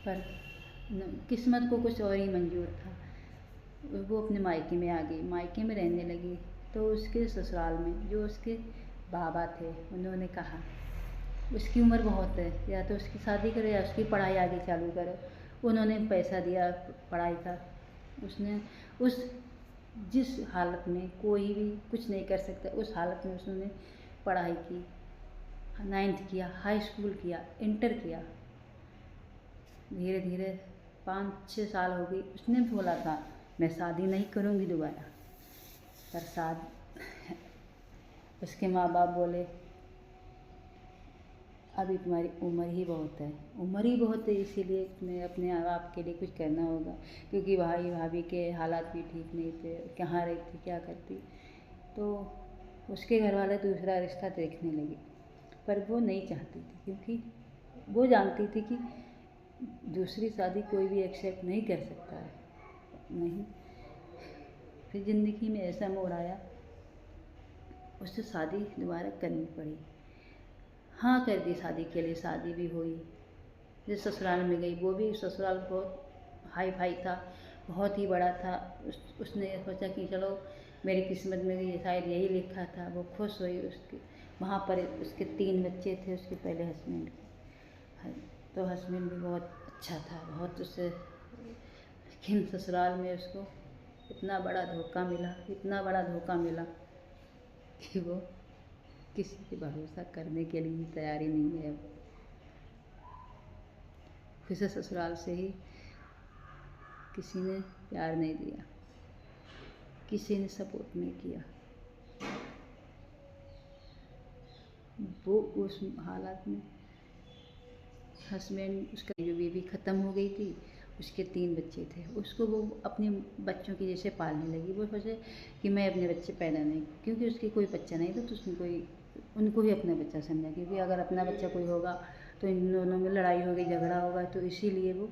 पर किस्मत को कुछ और ही मंजूर था। वो अपने मायके में आ गई, मायके में रहने लगी। तो उसके ससुराल में जो उसके बाबा थे उन्होंने कहा उसकी उम्र बहुत है, या तो उसकी शादी करो या उसकी पढ़ाई आगे चालू करो। उन्होंने पैसा दिया पढ़ाई का। उसने उस जिस हालत में कोई भी कुछ नहीं कर सकता, उस हालत में उसने पढ़ाई की, 9th किया, हाई स्कूल किया, इंटर किया। धीरे धीरे 5-6 साल हो गई। उसने बोला था मैं शादी नहीं करूँगी दोबारा, पर उसके माँ बाप बोले अभी तुम्हारी उम्र ही बहुत है, उम्र ही बहुत है, इसीलिए तुम्हें अपने आप के लिए कुछ करना होगा। क्योंकि भाई भाभी के हालात भी ठीक नहीं थे, कहाँ रहती क्या करती। तो उसके घर वाले दूसरा रिश्ता देखने लगे, पर वो नहीं चाहती थी, क्योंकि वो जानती थी कि दूसरी शादी कोई भी एक्सेप्ट नहीं कर सकता है। नहीं, फिर ज़िंदगी में ऐसा मोड़ आया, उससे शादी दोबारा करनी पड़ी। हाँ कर दी शादी के लिए, शादी भी हुई। जिस ससुराल में गई वो भी ससुराल बहुत हाई फाई था, बहुत ही बड़ा था। उसने सोचा कि चलो मेरी किस्मत में भी शायद यही लिखा था। वो खुश हुई। उसके वहाँ पर उसके 3 बच्चे थे उसके पहले हस्बैंड के। तो हस्बैंड भी बहुत अच्छा था, बहुत उससे, लेकिन ससुराल में उसको इतना बड़ा धोखा मिला, इतना बड़ा धोखा मिला कि वो किसी पे भरोसा करने के लिए तैयारी नहीं है। फिर से ससुराल से ही किसी ने प्यार नहीं दिया, किसी ने सपोर्ट नहीं किया। वो उस हालत में हस्बैंड, उसका जो बीवी ख़त्म हो गई थी, उसके 3 बच्चे थे, उसको वो अपने बच्चों की जैसे पालने लगी। वो सोचे कि मैं अपने बच्चे पैदा नहीं, क्योंकि उसके कोई बच्चा नहीं था तो उसने उनको ही अपना बच्चा समझा। क्योंकि अगर अपना बच्चा कोई होगा तो इन दोनों में लड़ाई होगी, झगड़ा होगा। तो इसीलिए वो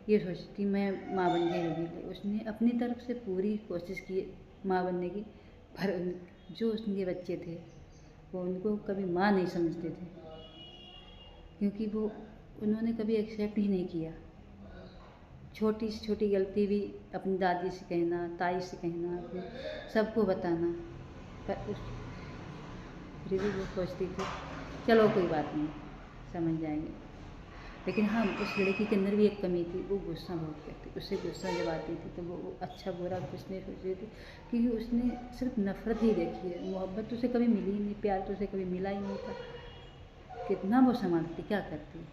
ये सोचती मैं माँ बन के रहेगी। उसने अपनी तरफ से पूरी कोशिश की माँ बनने की, पर जो उसके बच्चे थे वो उनको कभी माँ नहीं समझते थे, क्योंकि वो उन्होंने कभी एक्सेप्ट ही नहीं किया। छोटी से छोटी गलती भी अपनी दादी से कहना, ताई से कहना, सबको बताना, पर फिर भी वो सोचती थी चलो कोई बात नहीं, समझ जाएंगे। लेकिन हाँ, उस लड़की के अंदर भी एक कमी थी, वो गुस्सा बहुत करती। उससे गुस्सा जब आती थी तो वो अच्छा बुरा कुछ नहीं सोचती थी, क्योंकि उसने सिर्फ नफ़रत ही देखी है। मोहब्बत तो उसे कभी मिली ही नहीं, प्यार तो उसे कभी मिला ही नहीं था। कितना वो संभालती, क्या करती।